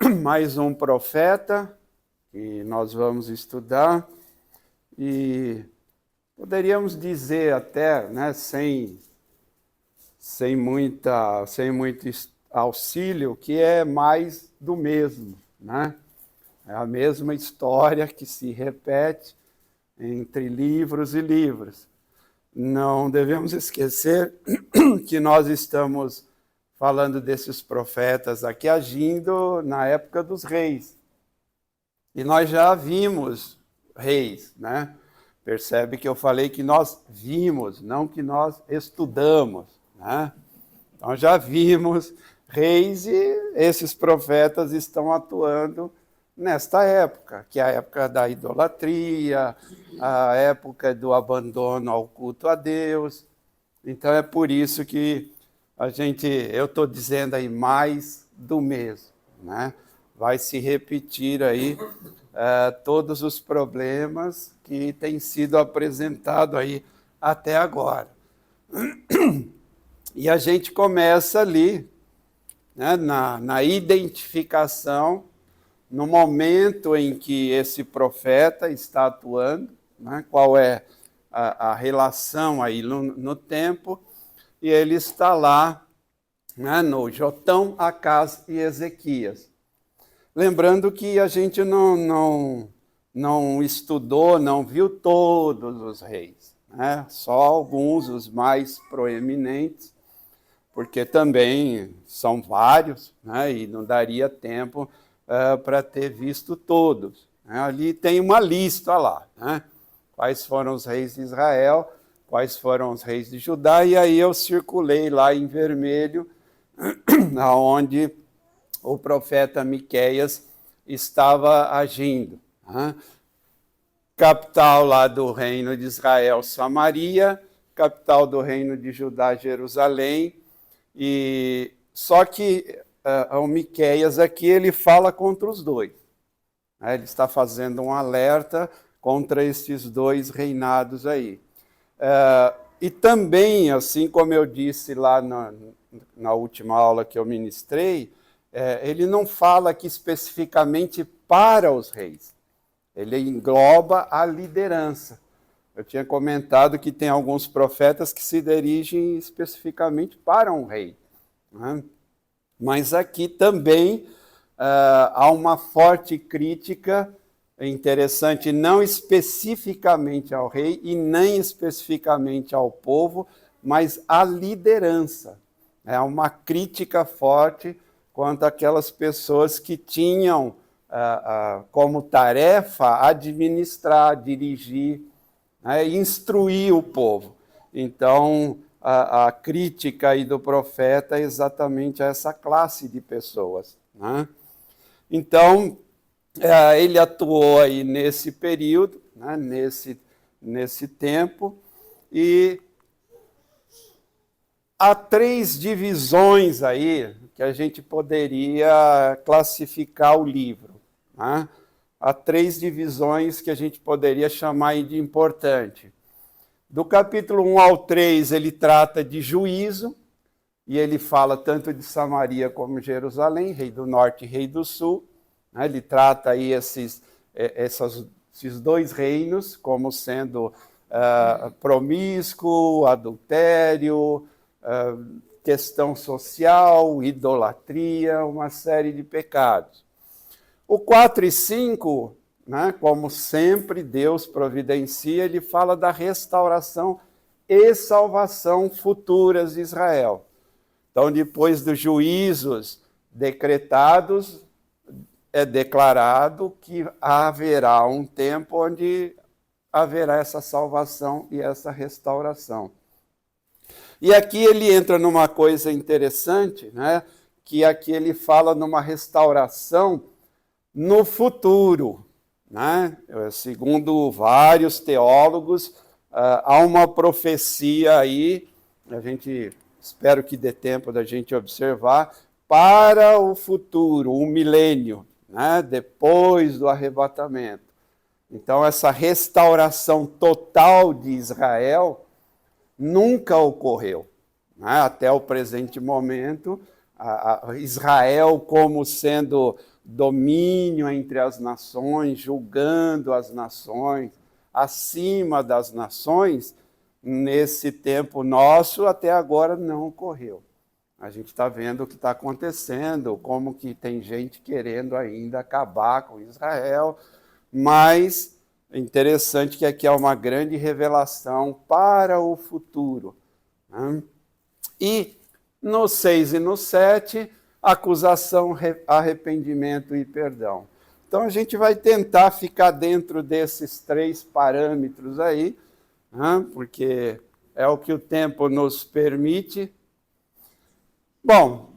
mais um profeta que nós vamos estudar e poderíamos dizer até, né, sem muito auxílio, que é mais do mesmo, né? É a mesma história que se repete entre livros e livros. Não devemos esquecer que nós estamos falando desses profetas aqui agindo na época dos reis. E nós já vimos reis, né? Percebe que eu falei que nós vimos, não que nós estudamos, né? Então já vimos reis e esses profetas estão atuando nesta época, que é a época da idolatria, a época do abandono ao culto a Deus. Então é por isso que eu estou dizendo aí mais do mesmo, né? Vai se repetir aí todos os problemas que têm sido apresentados aí até agora. E a gente começa ali, né, na identificação, no momento em que esse profeta está atuando, né, qual é a relação aí no tempo, e ele está lá, né, no Jotão, Acás e Ezequias. Lembrando que a gente não estudou, não viu todos os reis, né? Só alguns, os mais proeminentes, porque também são vários, né? E não daria tempo para ter visto todos, né? Ali tem uma lista lá, né? Quais foram os reis de Israel, quais foram os reis de Judá, e aí eu circulei lá em vermelho, aonde o profeta Miqueias estava agindo, né? Capital lá do reino de Israel, Samaria, capital do reino de Judá, Jerusalém, e só que o Miqueias aqui ele fala contra os dois, né? Ele está fazendo um alerta contra esses dois reinados aí. E também, assim como eu disse lá na última aula que eu ministrei, ele não fala aqui especificamente para os reis. Ele engloba a liderança. Eu tinha comentado que tem alguns profetas que se dirigem especificamente para um rei, né? Mas aqui também há uma forte crítica, interessante, não especificamente ao rei e nem especificamente ao povo, mas à liderança. É uma crítica forte quanto àquelas pessoas que tinham como tarefa administrar, dirigir, né, instruir o povo. Então, a crítica aí do profeta é exatamente a essa classe de pessoas, né? Então, ele atuou aí nesse período, né, nesse tempo, e há 3 divisões aí que a gente poderia classificar o livro, né? Há 3 divisões que a gente poderia chamar de importante. Do capítulo 1 ao 3, ele trata de juízo, e ele fala tanto de Samaria como Jerusalém, rei do norte e rei do sul, né? Ele trata aí esses 2 reinos como sendo promíscuo, adultério, questão social, idolatria, uma série de pecados. O 4 e 5, né, como sempre Deus providencia, ele fala da restauração e salvação futuras de Israel. Então, depois dos juízos decretados, é declarado que haverá um tempo onde haverá essa salvação e essa restauração. E aqui ele entra numa coisa interessante, né, que aqui ele fala numa restauração no futuro, né? Segundo vários teólogos, há uma profecia aí, espero que dê tempo da gente observar, para o futuro, o milênio, né? Depois do arrebatamento. Então, essa restauração total de Israel nunca ocorreu, né? Até o presente momento, Israel como sendo domínio entre as nações, julgando as nações, acima das nações, nesse tempo nosso até agora não ocorreu. A gente está vendo o que está acontecendo, como que tem gente querendo ainda acabar com Israel, mas é interessante que aqui há uma grande revelação para o futuro. Né? E no 6 e no 7, acusação, arrependimento e perdão. Então a gente vai tentar ficar dentro desses 3 parâmetros aí, né? Porque é o que o tempo nos permite. Bom,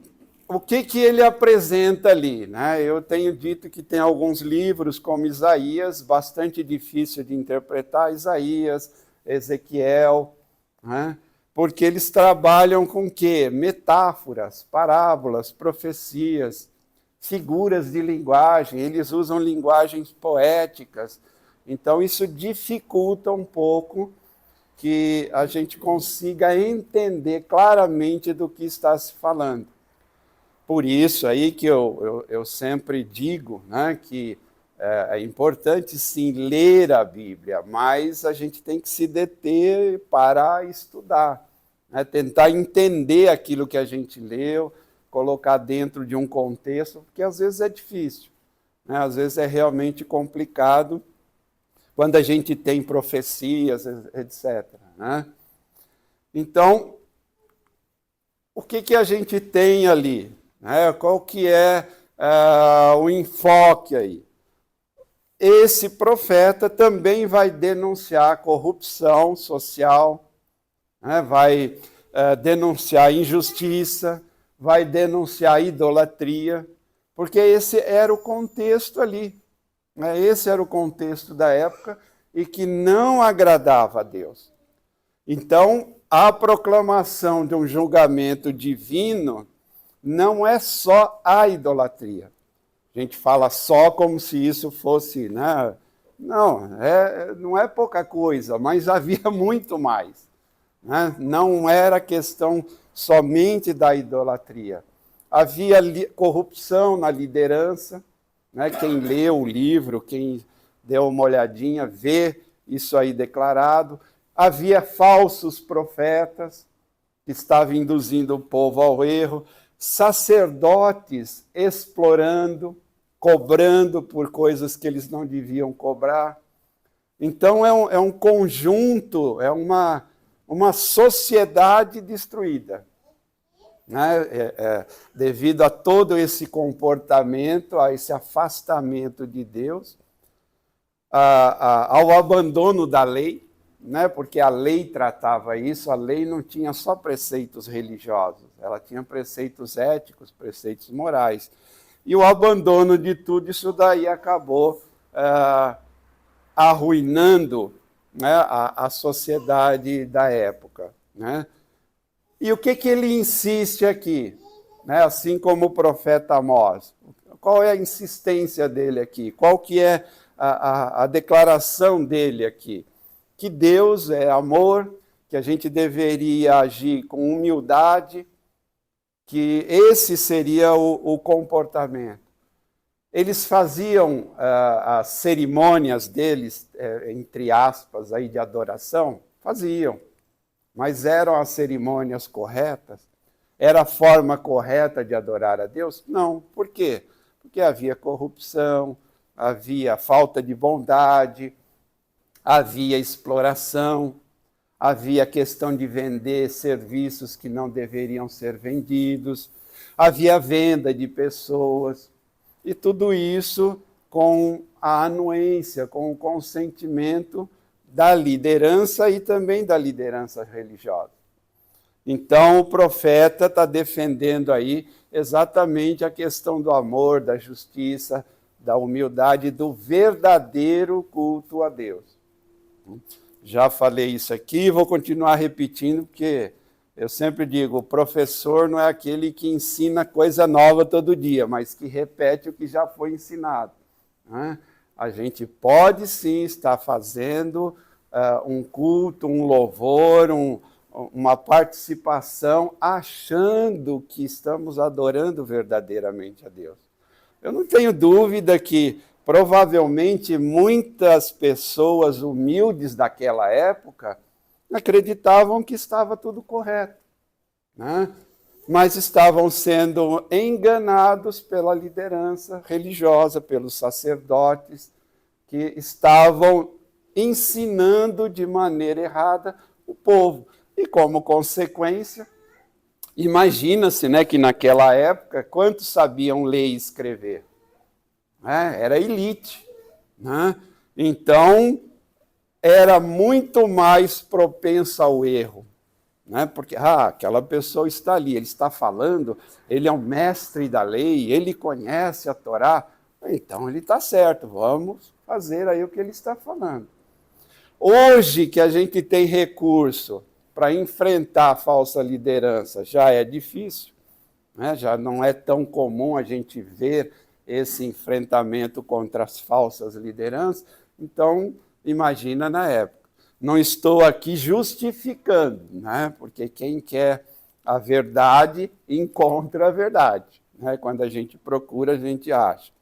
o que ele apresenta ali? Né? Eu tenho dito que tem alguns livros, como Isaías, bastante difícil de interpretar, Isaías, Ezequiel, né? Porque eles trabalham com o quê? Metáforas, parábolas, profecias, figuras de linguagem, eles usam linguagens poéticas. Então, isso dificulta um pouco que a gente consiga entender claramente do que está se falando. Por isso aí que eu sempre digo, né, que é importante sim ler a Bíblia, mas a gente tem que se deter para estudar, né, tentar entender aquilo que a gente leu, colocar dentro de um contexto, porque às vezes é difícil, né, às vezes é realmente complicado quando a gente tem profecias, etc. Né? Então, o que a gente tem ali? Né? Qual que é o enfoque aí? Esse profeta também vai denunciar corrupção social, né? Vai denunciar injustiça, vai denunciar idolatria, porque esse era o contexto ali. Esse era o contexto da época e que não agradava a Deus. Então, a proclamação de um julgamento divino não é só a idolatria. A gente fala só como se isso fosse, né? Não é pouca coisa, mas havia muito mais. Né? Não era questão somente da idolatria. Havia corrupção na liderança. Né? Quem leu o livro, quem deu uma olhadinha, vê isso aí declarado. Havia falsos profetas que estavam induzindo o povo ao erro, sacerdotes explorando, cobrando por coisas que eles não deviam cobrar. Então é um conjunto, é uma sociedade destruída. Né? Devido a todo esse comportamento, a esse afastamento de Deus, ao abandono da lei, né? Porque a lei tratava isso, a lei não tinha só preceitos religiosos, ela tinha preceitos éticos, preceitos morais. E o abandono de tudo isso daí acabou arruinando, né, a sociedade da época. Né? E o que ele insiste aqui? Né? Assim como o profeta Amós. Qual é a insistência dele aqui? Qual que é a declaração dele aqui? Que Deus é amor, que a gente deveria agir com humildade, que esse seria o comportamento. Eles faziam as cerimônias deles, entre aspas, aí, de adoração? Faziam. Mas eram as cerimônias corretas? Era a forma correta de adorar a Deus? Não. Por quê? Porque havia corrupção, havia falta de bondade, havia exploração, havia questão de vender serviços que não deveriam ser vendidos, havia venda de pessoas, e tudo isso com a anuência, com o consentimento da liderança e também da liderança religiosa. Então, o profeta está defendendo aí exatamente a questão do amor, da justiça, da humildade, do verdadeiro culto a Deus. Já falei isso aqui, vou continuar repetindo, porque eu sempre digo, o professor não é aquele que ensina coisa nova todo dia, mas que repete o que já foi ensinado. Né? A gente pode sim estar fazendo um culto, um louvor, uma participação achando que estamos adorando verdadeiramente a Deus. Eu não tenho dúvida que provavelmente muitas pessoas humildes daquela época acreditavam que estava tudo correto, né? Mas estavam sendo enganados pela liderança religiosa, pelos sacerdotes, que estavam ensinando de maneira errada o povo. E como consequência, imagina-se, né, que naquela época, quantos sabiam ler e escrever? Era elite, né? Então, era muito mais propensa ao erro, né? Porque aquela pessoa está ali, ele está falando, ele é um mestre da lei, ele conhece a Torá, então ele está certo, vamos fazer aí o que ele está falando. Hoje que a gente tem recurso para enfrentar a falsa liderança, já é difícil, né? Já não é tão comum a gente ver esse enfrentamento contra as falsas lideranças, então imagina na época. Não estou aqui justificando, né? Porque quem quer a verdade encontra a verdade, né? Quando a gente procura, a gente acha.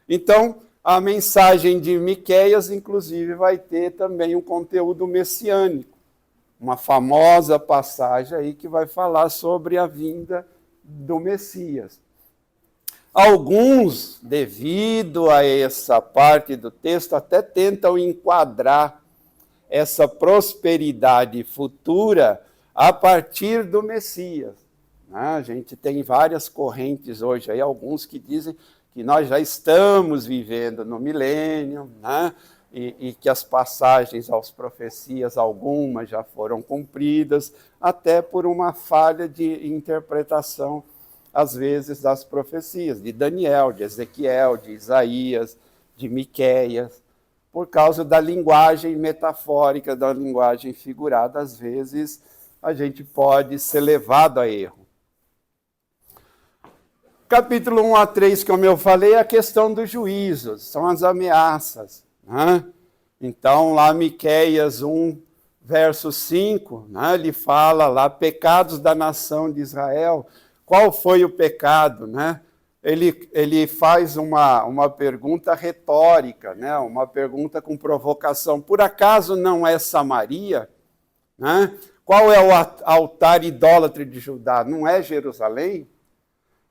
Então, a mensagem de Miqueias, inclusive, vai ter também um conteúdo messiânico, uma famosa passagem aí que vai falar sobre a vinda do Messias. Alguns, devido a essa parte do texto, até tentam enquadrar essa prosperidade futura a partir do Messias. A gente tem várias correntes hoje, aí, alguns que dizem que nós já estamos vivendo no milênio, né? E que as passagens às profecias, algumas já foram cumpridas, até por uma falha de interpretação, às vezes, das profecias, de Daniel, de Ezequiel, de Isaías, de Miqueias, por causa da linguagem metafórica, da linguagem figurada, às vezes a gente pode ser levado a erro. Capítulo 1 a 3, como eu falei, é a questão dos juízos, são as ameaças, né? Então, lá Miqueias 1, verso 5, né, ele fala lá, pecados da nação de Israel. Qual foi o pecado, né? Ele faz uma pergunta retórica, né? Uma pergunta com provocação. Por acaso não é Samaria? Né? Qual é o altar idólatra de Judá? Não é Jerusalém?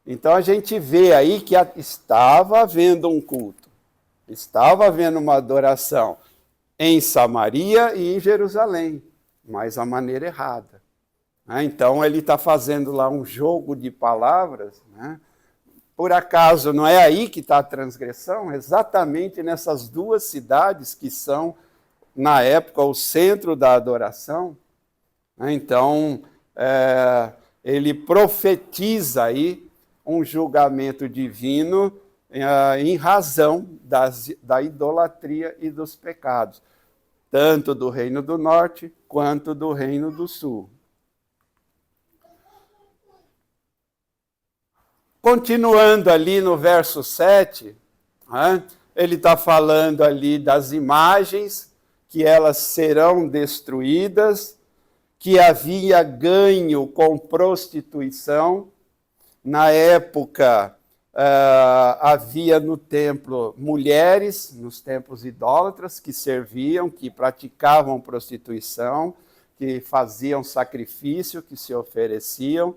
Então a gente vê aí que estava havendo um culto, estava havendo uma adoração em Samaria e em Jerusalém, mas a maneira errada. Então ele está fazendo lá um jogo de palavras, né? Por acaso não é aí que está a transgressão? Exatamente nessas duas cidades que são, na época, o centro da adoração. Então, ele profetiza aí um julgamento divino em razão da idolatria e dos pecados, tanto do Reino do Norte quanto do Reino do Sul. Continuando ali no verso 7, ele está falando ali das imagens, que elas serão destruídas, que havia ganho com prostituição. Na época, havia no templo mulheres, nos templos idólatras, que serviam, que praticavam prostituição, que faziam sacrifício, que se ofereciam.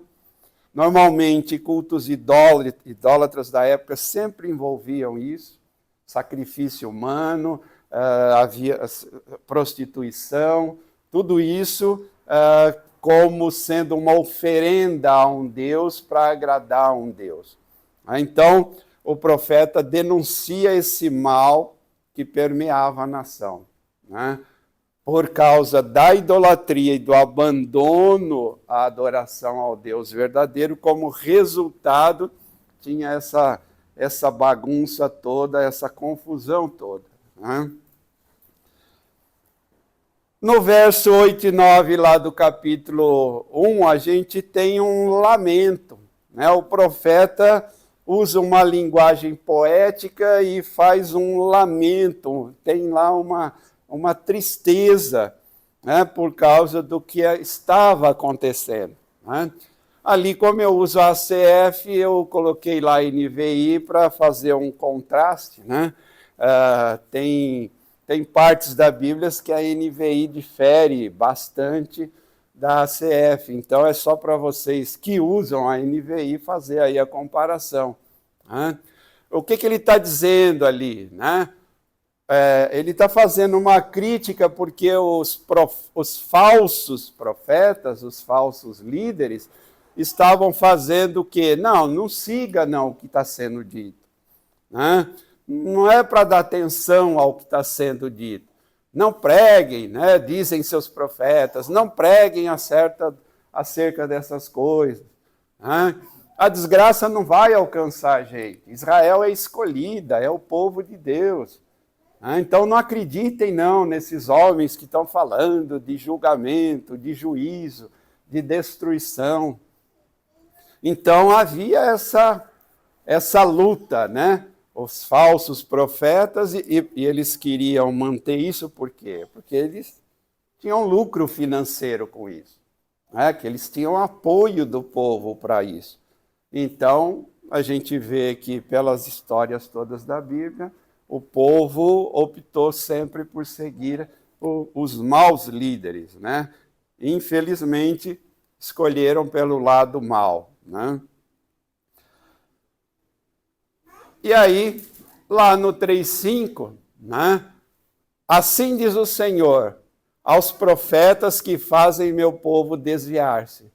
Normalmente, cultos idólatras da época sempre envolviam isso, sacrifício humano, havia prostituição, tudo isso como sendo uma oferenda a um Deus para agradar a um Deus. Então, o profeta denuncia esse mal que permeava a nação, né? Por causa da idolatria e do abandono à adoração ao Deus verdadeiro, como resultado, tinha essa bagunça toda, essa confusão toda, né? No verso 8 e 9 lá do capítulo 1, a gente tem um lamento, né? O profeta usa uma linguagem poética e faz um lamento, tem lá uma tristeza né, por causa do que estava acontecendo. Né? Ali, como eu uso a ACF, eu coloquei lá a NVI para fazer um contraste. Né? Tem partes da Bíblia que a NVI difere bastante da ACF, então é só para vocês que usam a NVI fazer aí a comparação. Né? O que ele está dizendo ali? Né? Ele está fazendo uma crítica porque os falsos profetas, os falsos líderes, estavam fazendo o quê? Não siga não o que está sendo dito. Né? Não é para dar atenção ao que está sendo dito. Não preguem, né? Dizem seus profetas, não preguem acerca dessas coisas. Né? A desgraça não vai alcançar a gente. Israel é escolhida, é o povo de Deus. Então não acreditem não nesses homens que estão falando de julgamento, de juízo, de destruição. Então havia essa luta, né? Os falsos profetas, e eles queriam manter isso, por quê? Porque eles tinham lucro financeiro com isso, né? Que eles tinham apoio do povo para isso. Então, a gente vê que pelas histórias todas da Bíblia, o povo optou sempre por seguir os maus líderes, né? Infelizmente, escolheram pelo lado mau, né? E aí, lá no 3:5, né? Assim diz o Senhor aos profetas que fazem meu povo desviar-se,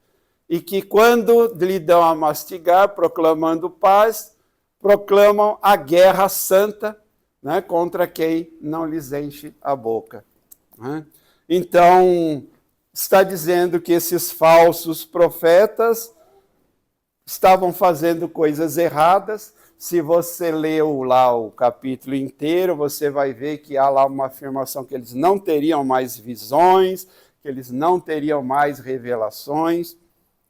e que quando lhe dão a mastigar, proclamando paz, proclamam a guerra santa, né, contra quem não lhes enche a boca. Né? Então, está dizendo que esses falsos profetas estavam fazendo coisas erradas. Se você leu lá o capítulo inteiro, você vai ver que há lá uma afirmação que eles não teriam mais visões, que eles não teriam mais revelações.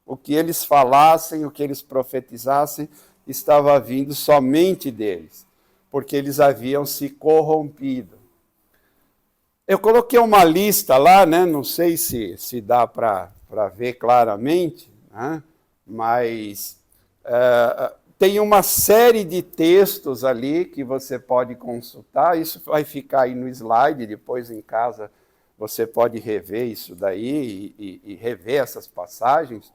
O que eles falassem, o que eles profetizassem, estava vindo somente deles, porque eles haviam se corrompido. Eu coloquei uma lista lá, né? Não sei se dá para ver claramente, né? Mas tem uma série de textos ali que você pode consultar. Isso vai ficar aí no slide, depois em casa você pode rever isso daí e rever essas passagens.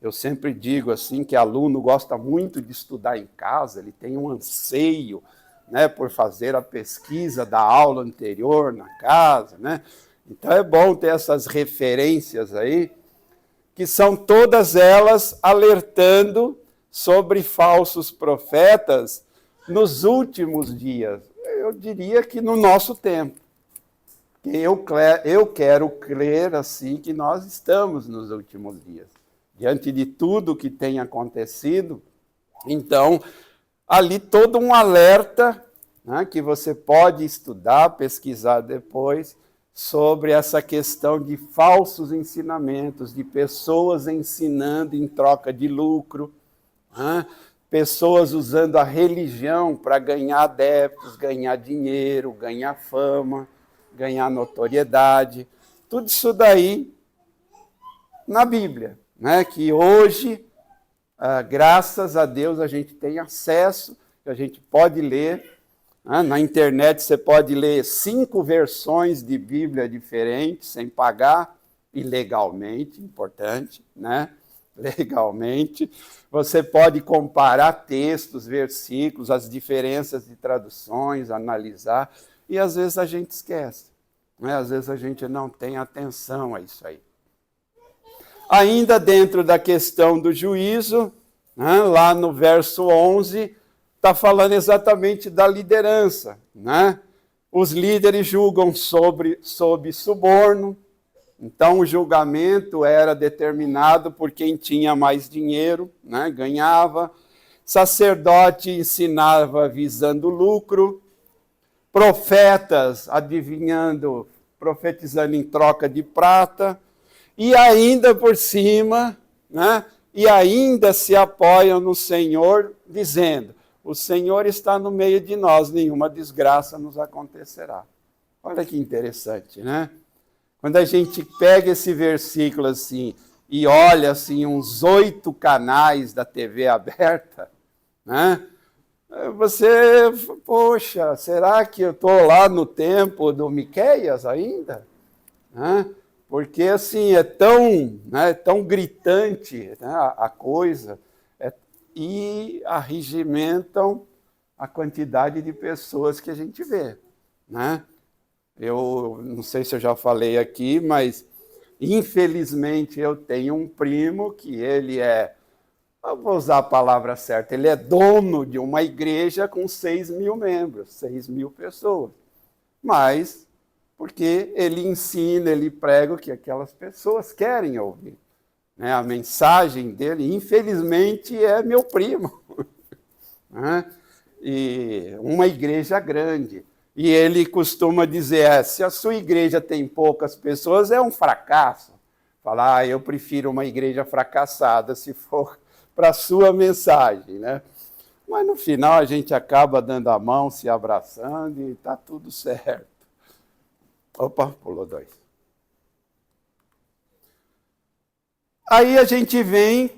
Eu sempre digo assim que aluno gosta muito de estudar em casa, ele tem um anseio, né, por fazer a pesquisa da aula anterior na casa, né? Então é bom ter essas referências aí, que são todas elas alertando sobre falsos profetas nos últimos dias. Eu diria que no nosso tempo. Eu quero crer assim que nós estamos nos últimos dias. Diante de tudo que tem acontecido, então, ali todo um alerta, né, que você pode estudar, pesquisar depois, sobre essa questão de falsos ensinamentos, de pessoas ensinando em troca de lucro, né, pessoas usando a religião para ganhar adeptos, ganhar dinheiro, ganhar fama, ganhar notoriedade. Tudo isso daí na Bíblia, né, que hoje, graças a Deus, a gente tem acesso, a gente pode ler. Na internet você pode ler 5 versões de Bíblia diferentes, sem pagar, e legalmente, importante, né? Legalmente. Você pode comparar textos, versículos, as diferenças de traduções, analisar, e às vezes a gente esquece, né? Às vezes a gente não tem atenção a isso aí. Ainda dentro da questão do juízo, né, lá no verso 11, está falando exatamente da liderança. Né? Os líderes julgam sob suborno, então o julgamento era determinado por quem tinha mais dinheiro, né, ganhava. Sacerdote ensinava visando lucro, profetas adivinhando, profetizando em troca de prata, e ainda por cima, né, e ainda se apoiam no Senhor, dizendo: o Senhor está no meio de nós, nenhuma desgraça nos acontecerá. Olha que interessante, né? Quando a gente pega esse versículo assim e olha assim uns 8 canais da TV aberta, né? Você, poxa, será que eu estou lá no tempo do Miqueias ainda? Né? Porque assim é tão, né, tão gritante, né, a coisa, e arregimentam a quantidade de pessoas que a gente vê, né? Eu não sei se eu já falei aqui, mas infelizmente eu tenho um primo que ele eu vou usar a palavra certa, ele é dono de uma igreja com 6.000 membros, 6.000 pessoas. Mas porque ele ensina, ele prega o que aquelas pessoas querem ouvir. Né? A mensagem dele, infelizmente, é meu primo. Né? E uma igreja grande. E ele costuma dizer, se a sua igreja tem poucas pessoas, é um fracasso. Falar, eu prefiro uma igreja fracassada, se for para a sua mensagem. Né? Mas no final a gente acaba dando a mão, se abraçando e está tudo certo. Opa, pulou 2. Aí a gente vem,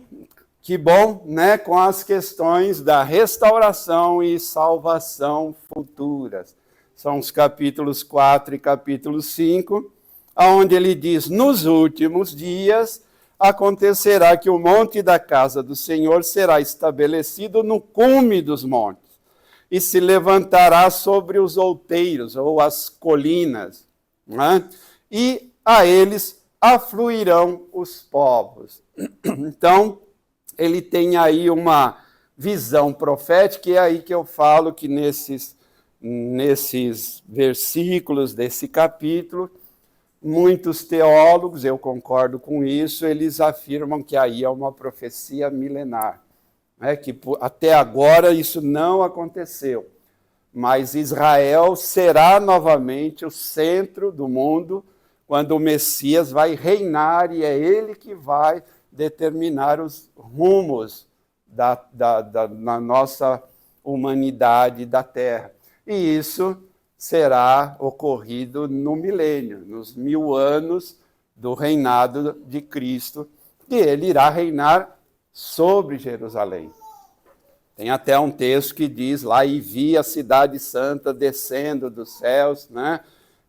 que bom, né, com as questões da restauração e salvação futuras. São os capítulos 4 e capítulo 5, onde ele diz, nos últimos dias acontecerá que o monte da casa do Senhor será estabelecido no cume dos montes, e se levantará sobre os outeiros, ou as colinas, né? E a eles afluirão os povos. Então, ele tem aí uma visão profética, e é aí que eu falo que nesses versículos desse capítulo, muitos teólogos, eu concordo com isso, eles afirmam que aí é uma profecia milenar, né? Que até agora isso não aconteceu, mas Israel será novamente o centro do mundo, quando o Messias vai reinar, e é ele que vai determinar os rumos na nossa humanidade da Terra. E isso será ocorrido no milênio, nos 1000 anos do reinado de Cristo, que ele irá reinar sobre Jerusalém. Tem até um texto que diz lá, e vi a cidade santa descendo dos céus, né?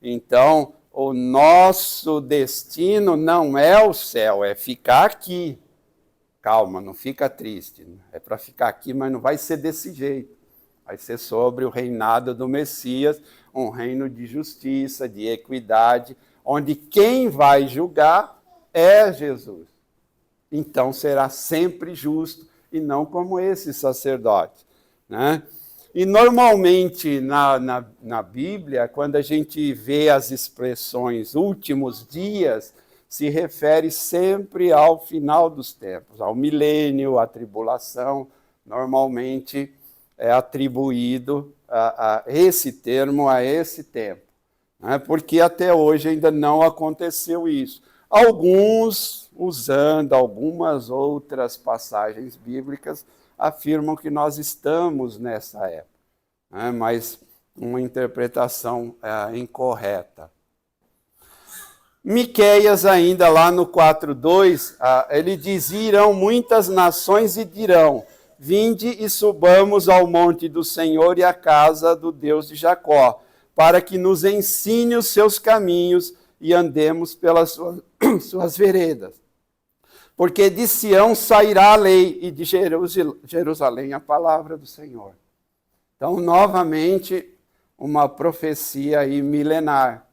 Então, o nosso destino não é o céu, é ficar aqui. Calma, não fica triste. É para ficar aqui, mas não vai ser desse jeito. Vai ser sobre o reinado do Messias, um reino de justiça, de equidade, onde quem vai julgar é Jesus. Então será sempre justo, e não como esse sacerdote, né? E normalmente na Bíblia, quando a gente vê as expressões últimos dias, se refere sempre ao final dos tempos, ao milênio, à tribulação. Normalmente é atribuído a esse termo, a esse tempo, né? Porque até hoje ainda não aconteceu isso. Alguns, usando algumas outras passagens bíblicas, afirmam que nós estamos nessa época, né? Mas uma interpretação incorreta. Miqueias, ainda lá no 4:2, ele diz, irão muitas nações e dirão, vinde e subamos ao monte do Senhor e à casa do Deus de Jacó, para que nos ensine os seus caminhos e andemos pelas suas veredas. Porque de Sião sairá a lei, e de Jerusalém a palavra do Senhor. Então, novamente, uma profecia aí milenar,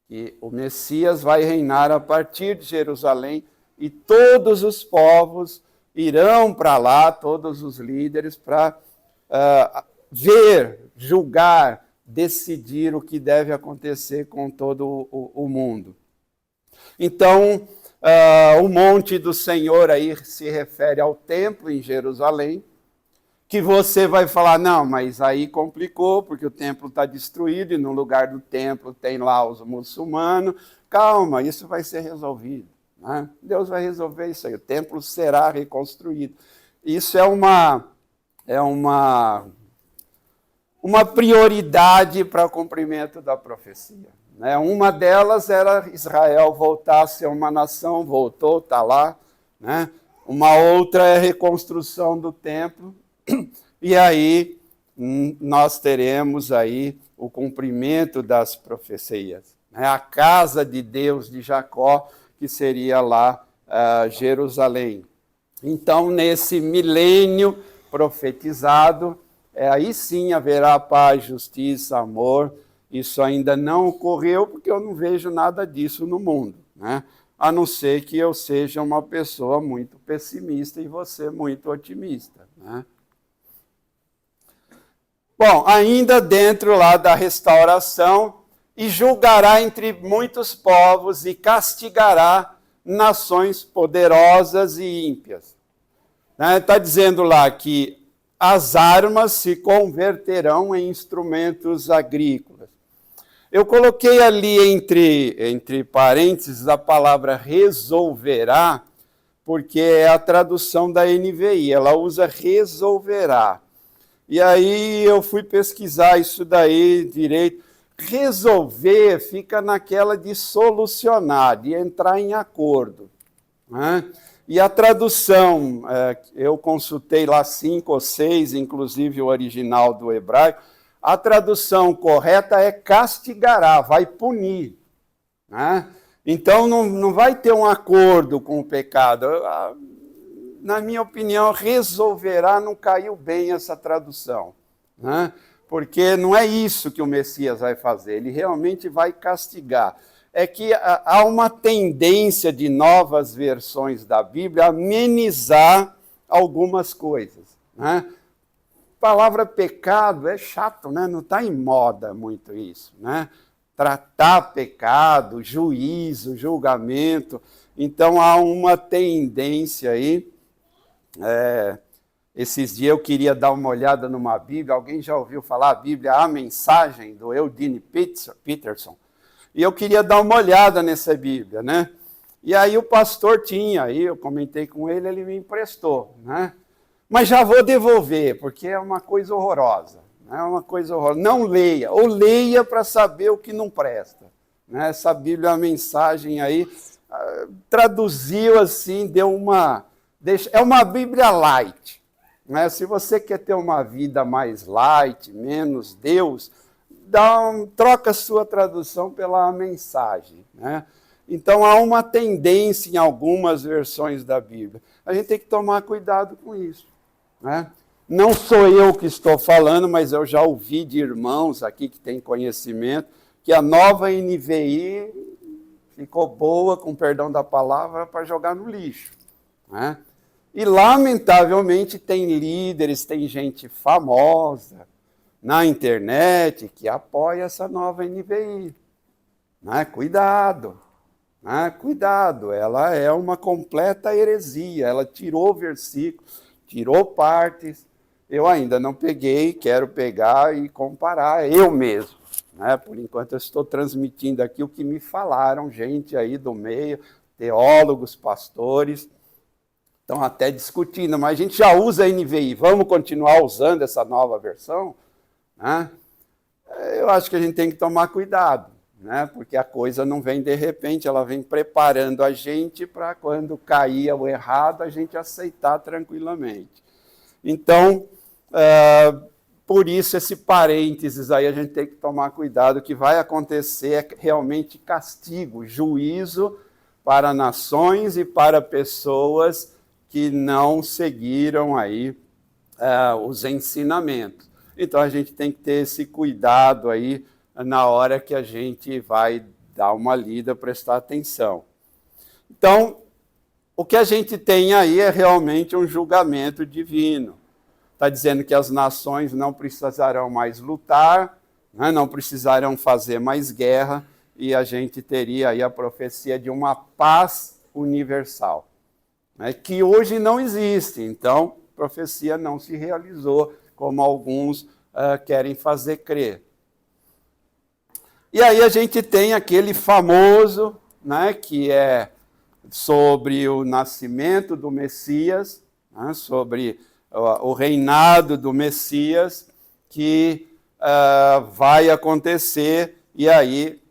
que o Messias vai reinar a partir de Jerusalém, e todos os povos irão para lá, todos os líderes, para ver, julgar, decidir o que deve acontecer com todo o mundo. Então, o monte do Senhor aí se refere ao templo em Jerusalém, que você vai falar, não, mas aí complicou, porque o templo está destruído, e no lugar do templo tem lá os muçulmanos. Calma, isso vai ser resolvido, né? Deus vai resolver isso aí, o templo será reconstruído. Isso é uma prioridade para o cumprimento da profecia. né? Uma delas era Israel voltar a ser uma nação, voltou, está lá, né? Uma outra é a reconstrução do templo, e aí nós teremos aí o cumprimento das profecias, né? A casa de Deus de Jacó, que seria lá Jerusalém. Então, nesse milênio profetizado, aí sim haverá paz, justiça, amor. Isso ainda não ocorreu, porque eu não vejo nada disso no mundo, né? A não ser que eu seja uma pessoa muito pessimista e você muito otimista, né? Bom, ainda dentro lá da restauração, e julgará entre muitos povos e castigará nações poderosas e ímpias. Está dizendo lá que as armas se converterão em instrumentos agrícolas. Eu coloquei ali entre parênteses a palavra resolverá, porque é a tradução da NVI, ela usa resolverá. E aí eu fui pesquisar isso daí direito. Resolver fica naquela de solucionar, de entrar em acordo, né? E a tradução, eu consultei lá 5 ou 6, inclusive o original do hebraico, a tradução correta é castigará, vai punir, né? Então não vai ter um acordo com o pecado. Na minha opinião, resolverá, não caiu bem essa tradução, né? Porque não é isso que o Messias vai fazer, ele realmente vai castigar. É que há uma tendência de novas versões da Bíblia a amenizar algumas coisas, né? A palavra pecado é chato, né? Não está em moda muito isso, né? Tratar pecado, juízo, julgamento. Então há uma tendência aí. Esses dias eu queria dar uma olhada numa Bíblia. Alguém já ouviu falar a Bíblia, A Mensagem, do Eugene Peterson? E eu queria dar uma olhada nessa Bíblia, né? E aí o pastor tinha, aí eu comentei com ele, ele me emprestou, né? Mas já vou devolver, porque é uma coisa horrorosa, né? É uma coisa horrorosa. Não leia, ou leia para saber o que não presta, né? Essa Bíblia, A Mensagem aí, traduziu assim, deu uma... É uma Bíblia light, né? Se você quer ter uma vida mais light, menos Deus, troca a sua tradução pela Mensagem, né? Então há uma tendência em algumas versões da Bíblia. A gente tem que tomar cuidado com isso, né? Não sou eu que estou falando, mas eu já ouvi de irmãos aqui que têm conhecimento que a nova NVI ficou boa, com perdão da palavra, para jogar no lixo, né? E, lamentavelmente, tem líderes, tem gente famosa na internet que apoia essa nova NVI. Né? Cuidado, né? Cuidado, ela é uma completa heresia, ela tirou versículos, tirou partes. Eu ainda não peguei, quero pegar e comparar eu mesmo, né? Por enquanto eu estou transmitindo aqui o que me falaram, gente aí do meio, teólogos, pastores, estão até discutindo, mas a gente já usa a NVI, vamos continuar usando essa nova versão? Né? Eu acho que a gente tem que tomar cuidado, né? Porque a coisa não vem de repente, ela vem preparando a gente para quando cair o errado, a gente aceitar tranquilamente. Então, por isso esse parênteses aí a gente tem que tomar cuidado, o que vai acontecer é realmente castigo, juízo para nações e para pessoas que não seguiram aí os ensinamentos. Então a gente tem que ter esse cuidado aí na hora que a gente vai dar uma lida, prestar atenção. Então, o que a gente tem aí é realmente um julgamento divino. Está dizendo que as nações não precisarão mais lutar, né, não precisarão fazer mais guerra, e a gente teria aí a profecia de uma paz universal, né, que hoje não existe. Então, a profecia não se realizou, como alguns querem fazer crer. E aí a gente tem aquele famoso, né, que é sobre o nascimento do Messias, né, sobre o reinado do Messias, que vai acontecer, e aí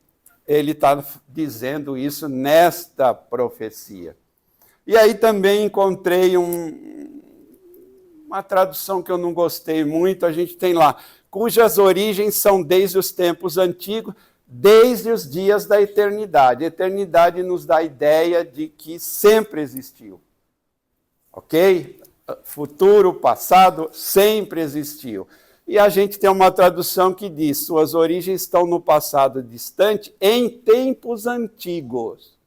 ele está dizendo isso nesta profecia. E aí também encontrei uma tradução que eu não gostei muito, a gente tem lá, cujas origens são desde os tempos antigos, desde os dias da eternidade. A eternidade nos dá a ideia de que sempre existiu. Ok? Futuro, passado, sempre existiu. E a gente tem uma tradução que diz, suas origens estão no passado distante, em tempos antigos.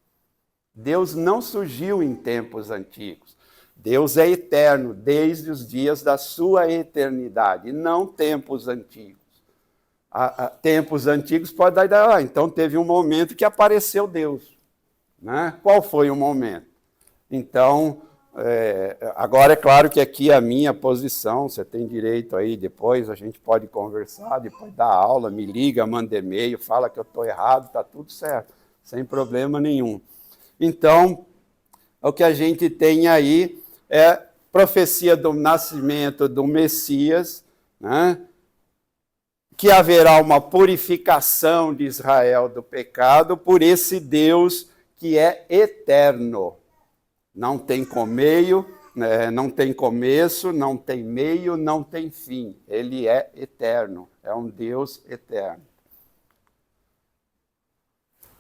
Deus não surgiu em tempos antigos. Deus é eterno, desde os dias da sua eternidade, não tempos antigos. Tempos antigos pode dar, então teve um momento que apareceu Deus. Né? Qual foi o momento? Então, agora é claro que aqui é a minha posição, você tem direito aí, depois a gente pode conversar, depois da aula, me liga, manda e-mail, fala que eu estou errado, está tudo certo, sem problema nenhum. Então, o que a gente tem aí é profecia do nascimento do Messias, né? Que haverá uma purificação de Israel do pecado por esse Deus que é eterno. Não tem comeio, não tem começo, não tem meio, não tem fim. Ele é eterno, é um Deus eterno.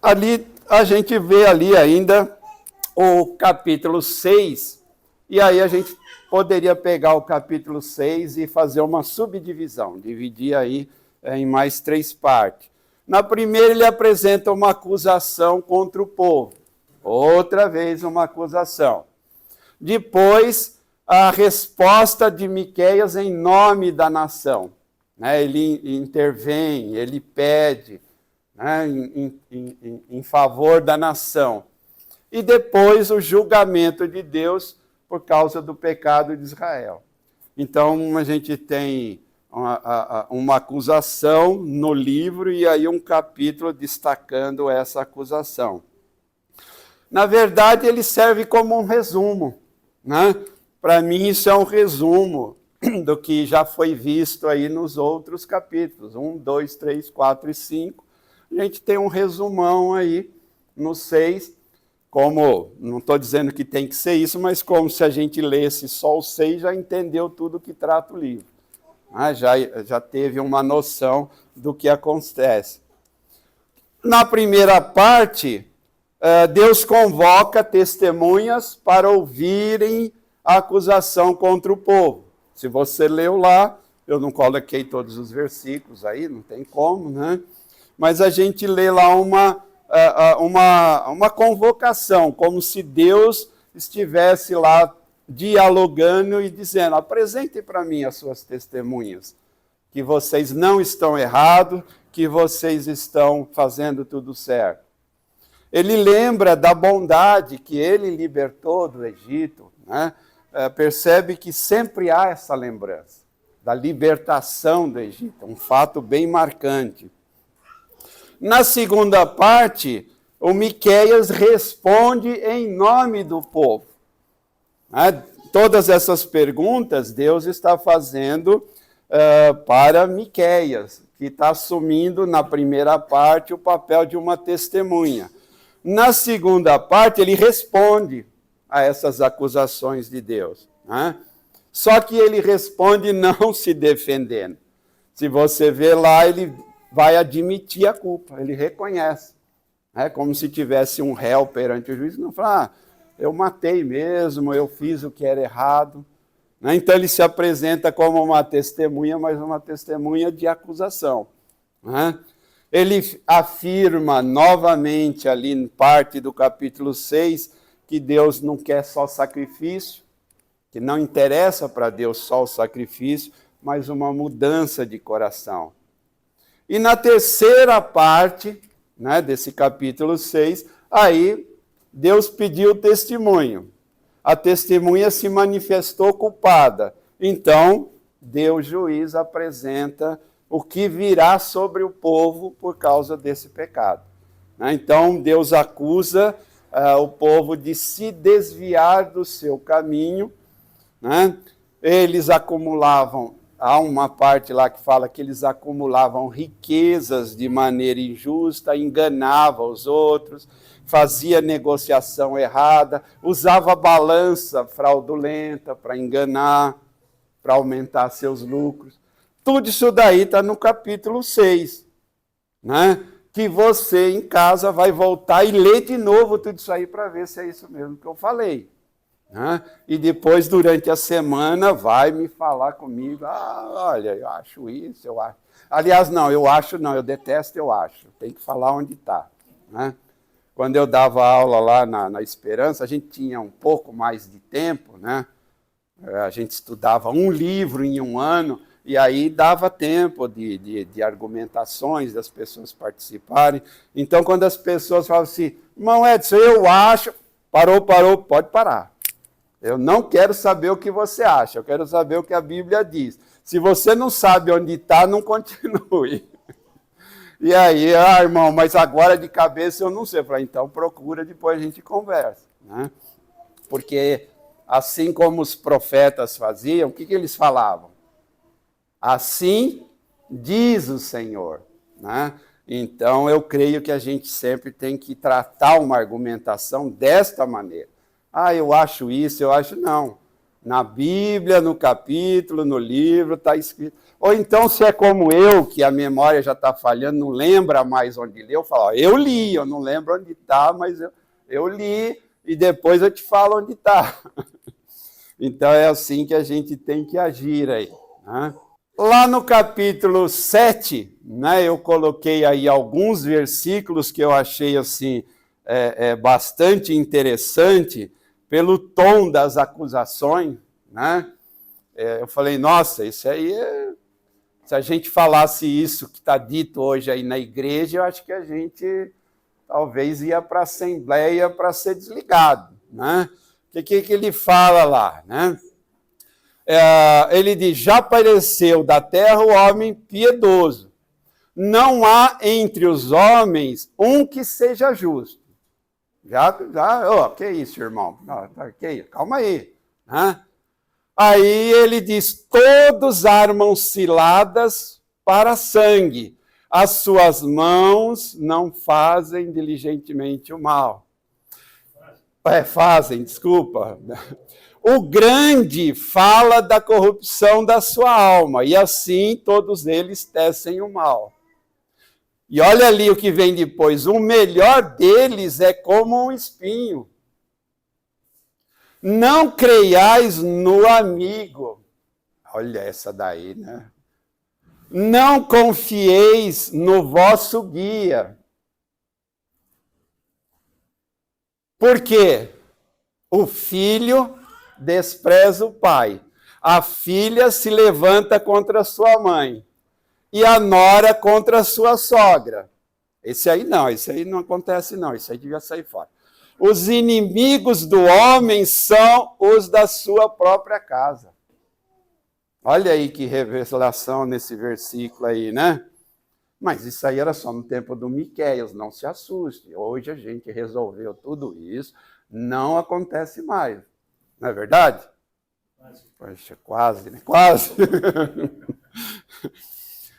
Ali a gente vê ali ainda o capítulo 6, e aí a gente poderia pegar o capítulo 6 e fazer uma subdivisão, dividir aí em mais 3 partes. Na primeira ele apresenta uma acusação contra o povo, outra vez uma acusação. Depois, a resposta de Miqueias em nome da nação. Ele intervém, ele pede, em favor da nação. E depois o julgamento de Deus por causa do pecado de Israel. Então a gente tem uma acusação no livro e aí um capítulo destacando essa acusação. Na verdade, ele serve como um resumo. Para mim, isso é um resumo do que já foi visto aí nos outros capítulos. 1, 2, 3, 4 e 5. A gente tem um resumão aí no 6, como, não estou dizendo que tem que ser isso, mas como se a gente lesse só o 6, já entendeu tudo que trata o livro. Já teve uma noção do que acontece. Na primeira parte, Deus convoca testemunhas para ouvirem a acusação contra o povo. Se você leu lá, eu não coloquei todos os versículos aí, não tem como, né? Mas a gente lê lá uma convocação, como se Deus estivesse lá dialogando e dizendo, apresentem para mim as suas testemunhas, que vocês não estão errados, que vocês estão fazendo tudo certo. Ele lembra da bondade que ele libertou do Egito, né? Percebe que sempre há essa lembrança da libertação do Egito, um fato bem marcante. Na segunda parte, o Miqueias responde em nome do povo. Todas essas perguntas Deus está fazendo para Miqueias, que está assumindo na primeira parte o papel de uma testemunha. Na segunda parte, ele responde a essas acusações de Deus. Só que ele responde não se defendendo. Se você vê lá, ele vai admitir a culpa, ele reconhece. É como se tivesse um réu perante o juiz, não fala, eu matei mesmo, eu fiz o que era errado. Então ele se apresenta como uma testemunha, mas uma testemunha de acusação. Ele afirma novamente ali em parte do capítulo 6 que Deus não quer só sacrifício, que não interessa para Deus só o sacrifício, mas uma mudança de coração. E na terceira parte, desse capítulo 6, aí Deus pediu testemunho. A testemunha se manifestou culpada. Então, Deus, juiz, apresenta o que virá sobre o povo por causa desse pecado. Então, Deus acusa o povo de se desviar do seu caminho. Eles acumulavam há uma parte lá que fala que eles acumulavam riquezas de maneira injusta, enganavam os outros, fazia negociação errada, usava balança fraudulenta para enganar, para aumentar seus lucros. Tudo isso daí está no capítulo 6, né? Que você em casa vai voltar e ler de novo tudo isso aí para ver se é isso mesmo que eu falei. Né? E depois, durante a semana, vai me falar comigo, olha, eu acho isso, eu acho. Aliás, não, eu acho não, eu detesto, eu acho. Tem que falar onde está. Né? Quando eu dava aula lá na Esperança, a gente tinha um pouco mais de tempo, né? A gente estudava um livro em um ano, e aí dava tempo de argumentações, das pessoas participarem. Então, quando as pessoas falavam assim, irmão Edson, eu acho... Parou, pode parar. Eu não quero saber o que você acha, eu quero saber o que a Bíblia diz. Se você não sabe onde está, não continue. E aí, irmão, mas agora de cabeça eu não sei. Eu falei, então procura, depois a gente conversa. Né? Porque assim como os profetas faziam, o que eles falavam? Assim diz o Senhor. Né? Então eu creio que a gente sempre tem que tratar uma argumentação desta maneira. Eu acho isso, eu acho não. Na Bíblia, no capítulo, no livro, está escrito. Ou então, se é como eu, que a memória já está falhando, não lembra mais onde leu, eu falo, eu li, eu não lembro onde está, mas eu li e depois eu te falo onde está. Então é assim que a gente tem que agir aí. Né? Lá no capítulo 7, né, eu coloquei aí alguns versículos que eu achei assim, bastante interessante, pelo tom das acusações, né? Eu falei, nossa, isso aí se a gente falasse isso que está dito hoje aí na igreja, eu acho que a gente talvez ia para a assembleia para ser desligado, né? O que ele fala lá, né? Ele diz, já apareceu da terra o homem piedoso, não há entre os homens um que seja justo. Que isso, irmão? Calma aí. Né? Aí ele diz, todos armam ciladas para sangue, as suas mãos não fazem diligentemente o mal. Fazem, desculpa. O grande fala da corrupção da sua alma, e assim todos eles tecem o mal. E olha ali o que vem depois. O melhor deles é como um espinho. Não creiais no amigo. Olha essa daí, né? Não confieis no vosso guia. Por quê? O filho despreza o pai. A filha se levanta contra sua mãe. E a nora contra a sua sogra. Esse aí não acontece não, esse aí devia sair fora. Os inimigos do homem são os da sua própria casa. Olha aí que revelação nesse versículo aí, né? Mas isso aí era só no tempo do Miqueias, não se assuste. Hoje a gente resolveu tudo isso, não acontece mais. Não é verdade? Poxa, quase, né? Quase.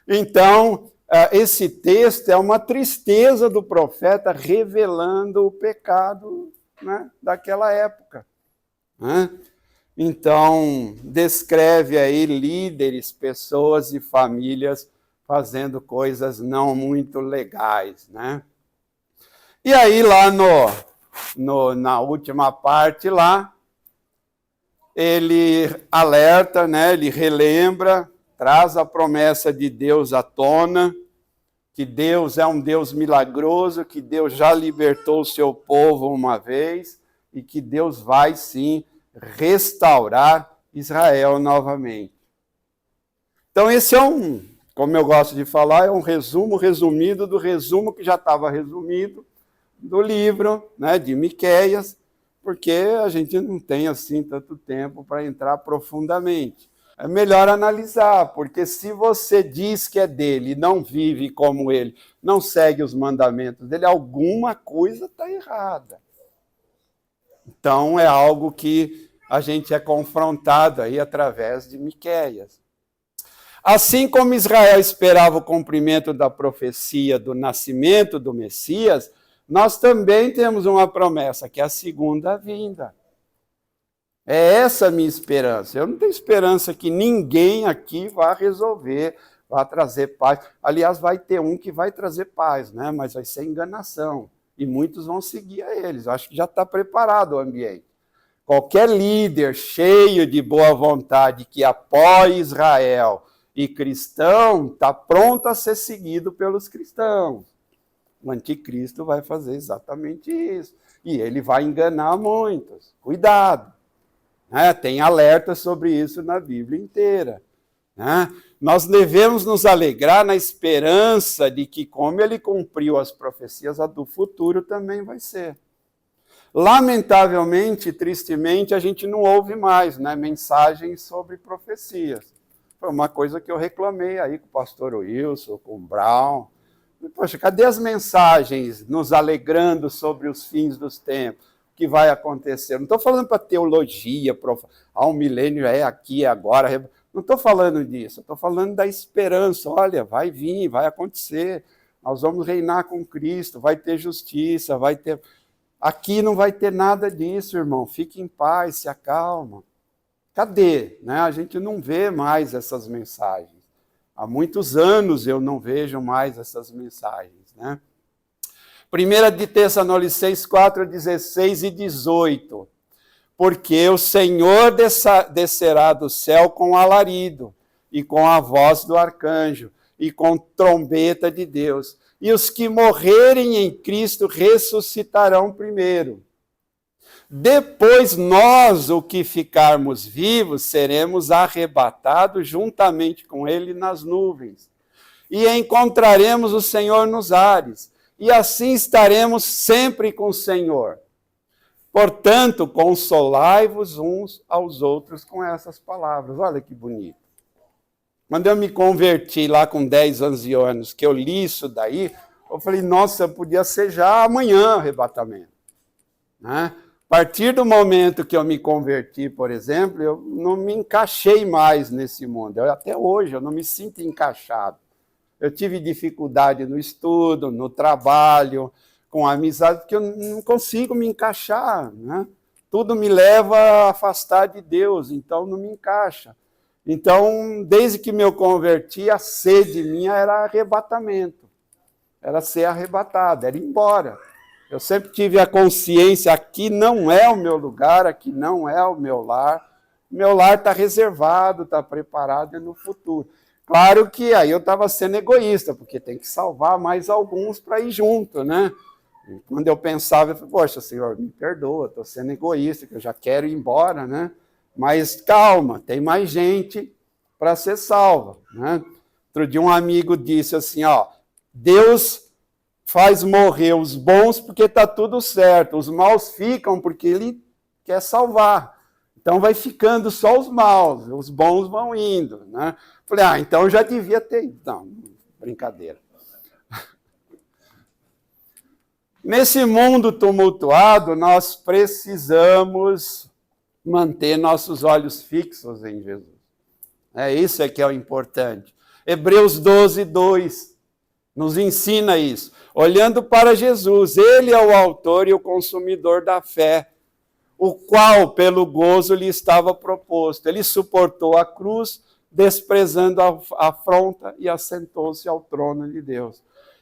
Então, esse texto é uma tristeza do profeta revelando o pecado, né, daquela época. Né? Então, descreve aí líderes, pessoas e famílias fazendo coisas não muito legais. Né? E aí, lá na última parte, lá, ele alerta, né, ele relembra, traz a promessa de Deus à tona, que Deus é um Deus milagroso, que Deus já libertou o seu povo uma vez e que Deus vai, sim, restaurar Israel novamente. Então esse como eu gosto de falar, é um resumo resumido do resumo que já estava resumido do livro, né, de Miqueias, porque a gente não tem assim tanto tempo para entrar profundamente. É melhor analisar, porque se você diz que é dele e não vive como ele, não segue os mandamentos dele, alguma coisa está errada. Então é algo que a gente é confrontado aí através de Miqueias. Assim como Israel esperava o cumprimento da profecia do nascimento do Messias, nós também temos uma promessa, que é a segunda vinda. É essa a minha esperança. Eu não tenho esperança que ninguém aqui vá resolver, vá trazer paz. Aliás, vai ter um que vai trazer paz, né? Mas vai ser enganação. E muitos vão seguir a eles. Eu acho que já está preparado o ambiente. Qualquer líder cheio de boa vontade que apoie Israel e cristão está pronto a ser seguido pelos cristãos. O anticristo vai fazer exatamente isso. E ele vai enganar muitos. Cuidado. Tem alerta sobre isso na Bíblia inteira. Nós devemos nos alegrar na esperança de que, como ele cumpriu as profecias, a do futuro também vai ser. Lamentavelmente, tristemente, a gente não ouve mais mensagens sobre profecias. Foi uma coisa que eu reclamei aí com o pastor Wilson, com o Brown. Poxa, cadê as mensagens nos alegrando sobre os fins dos tempos? O que vai acontecer? Não estou falando para teologia, um milênio é aqui, é agora. Não estou falando disso. Estou falando da esperança. Olha, vai vir, vai acontecer. Nós vamos reinar com Cristo, vai ter justiça, vai ter... Aqui não vai ter nada disso, irmão. Fique em paz, se acalma. Cadê? A gente não vê mais essas mensagens. Há muitos anos eu não vejo mais essas mensagens. 1 de Tessalonicenses 4, 16 e 18. Porque o Senhor descerá do céu com alarido, e com a voz do arcanjo, e com trombeta de Deus. E os que morrerem em Cristo ressuscitarão primeiro. Depois nós, o que ficarmos vivos, seremos arrebatados juntamente com ele nas nuvens. E encontraremos o Senhor nos ares. E assim estaremos sempre com o Senhor. Portanto, consolai-vos uns aos outros com essas palavras. Olha que bonito. Quando eu me converti lá com 10, 11 anos, que eu li isso daí, eu falei, nossa, podia ser já amanhã o arrebatamento. A partir do momento que eu me converti, por exemplo, eu não me encaixei mais nesse mundo. Até hoje eu não me sinto encaixado. Eu tive dificuldade no estudo, no trabalho, com a amizade, porque eu não consigo me encaixar. Tudo me leva a afastar de Deus, então não me encaixa. Então, desde que me converti, a sede minha era arrebatamento. Era ser arrebatado, era ir embora. Eu sempre tive a consciência, aqui não é o meu lugar, aqui não é o meu lar. Meu lar está reservado, está preparado no futuro. Claro que aí eu estava sendo egoísta, porque tem que salvar mais alguns para ir junto, E quando eu pensava, eu falei, poxa, Senhor, me perdoa, estou sendo egoísta, que eu já quero ir embora, Mas calma, tem mais gente para ser salva, Outro dia um amigo disse assim, Deus faz morrer os bons porque está tudo certo, os maus ficam porque ele quer salvar. Então vai ficando só os maus, os bons vão indo, Falei, então já devia ter ido. Não, brincadeira. Nesse mundo tumultuado, nós precisamos manter nossos olhos fixos em Jesus. Isso que é o importante. Hebreus 12, 2 nos ensina isso. Olhando para Jesus, ele é o autor e o consumidor da fé, o qual, pelo gozo, lhe estava proposto. Ele suportou a cruz, desprezando a afronta, e assentou-se ao trono de Deus.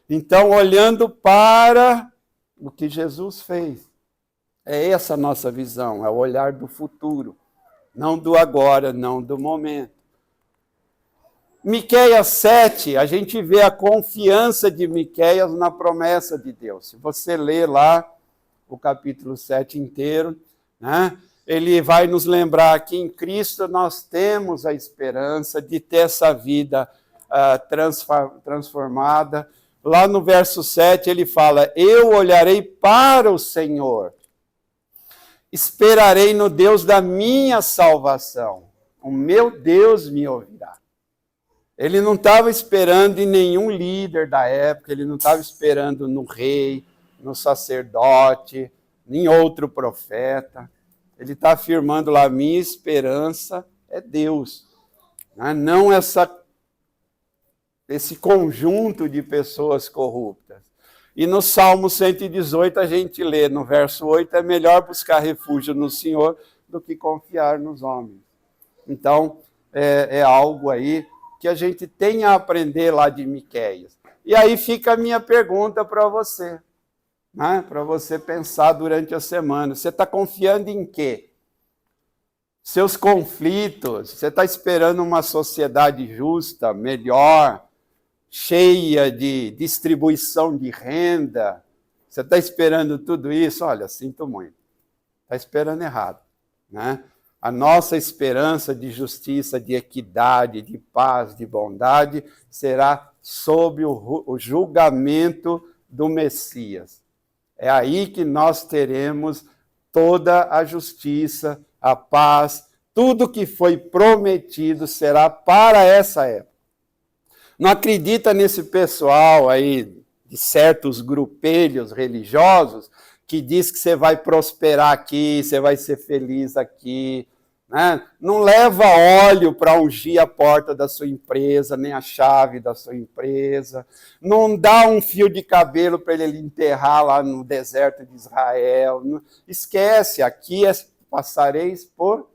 Então, olhando para o que Jesus fez, é essa a nossa visão, é o olhar do futuro, não do agora, não do momento. Miqueias 7, a gente vê a confiança de Miqueias na promessa de Deus. Se você ler lá o capítulo 7 inteiro, ele vai nos lembrar que em Cristo nós temos a esperança de ter essa vida transformada. Lá no verso 7 ele fala, eu olharei para o Senhor, esperarei no Deus da minha salvação, o meu Deus me ouvirá. Ele não estava esperando em nenhum líder da época, ele não estava esperando no rei, no sacerdote, nem outro profeta. Ele está afirmando lá, minha esperança é Deus. Não essa esse conjunto de pessoas corruptas. E no Salmo 118 a gente lê no verso 8, é melhor buscar refúgio no Senhor do que confiar nos homens. Então, é algo aí que a gente tem a aprender lá de Miqueias. E aí fica a minha pergunta para você, né? Para você pensar durante a semana. Você está confiando em quê? Seus conflitos, você está esperando uma sociedade justa, melhor, cheia de distribuição de renda, você está esperando tudo isso? Olha, sinto muito, está esperando errado, né? A nossa esperança de justiça, de equidade, de paz, de bondade, será sob o julgamento do Messias. É aí que nós teremos toda a justiça, a paz, tudo que foi prometido será para essa época. Não acredita nesse pessoal aí, de certos grupelhos religiosos, que diz que você vai prosperar aqui, você vai ser feliz aqui, né? Não leva óleo para ungir a porta da sua empresa, nem a chave da sua empresa. Não dá um fio de cabelo para ele enterrar lá no deserto de Israel. Não, esquece, aqui passareis por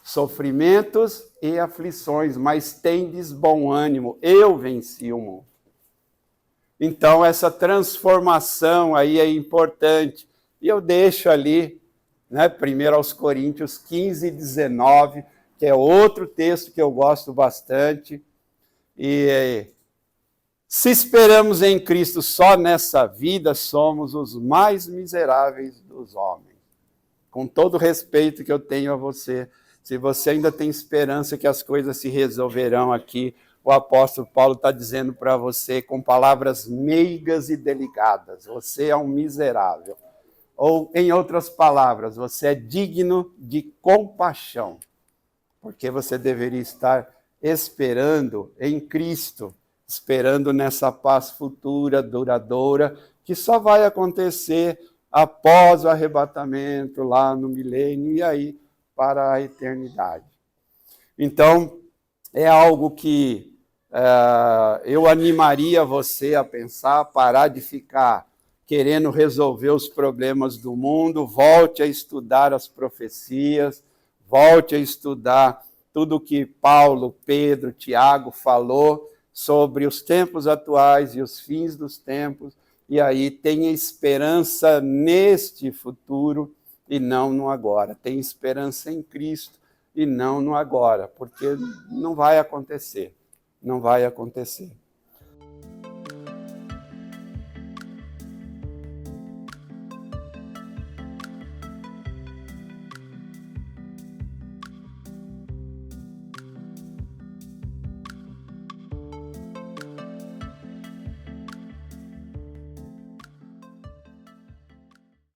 sofrimentos e aflições, mas tendes bom ânimo, eu venci o mundo. Então, essa transformação aí é importante. E eu deixo ali, né, 1 Coríntios 15, 19, que é outro texto que eu gosto bastante. E se esperamos em Cristo só nessa vida, somos os mais miseráveis dos homens. Com todo o respeito que eu tenho a você, se você ainda tem esperança que as coisas se resolverão aqui, o apóstolo Paulo está dizendo para você com palavras meigas e delicadas, você é um miserável. Ou, em outras palavras, você é digno de compaixão, porque você deveria estar esperando em Cristo, esperando nessa paz futura, duradoura, que só vai acontecer após o arrebatamento, lá no milênio, e aí para a eternidade. Então, é algo que eu animaria você a pensar, parar de ficar querendo resolver os problemas do mundo, volte a estudar as profecias, volte a estudar tudo que Paulo, Pedro, Tiago falou sobre os tempos atuais e os fins dos tempos, e aí tenha esperança neste futuro e não no agora. Tenha esperança em Cristo e não no agora, porque não vai acontecer. Não vai acontecer.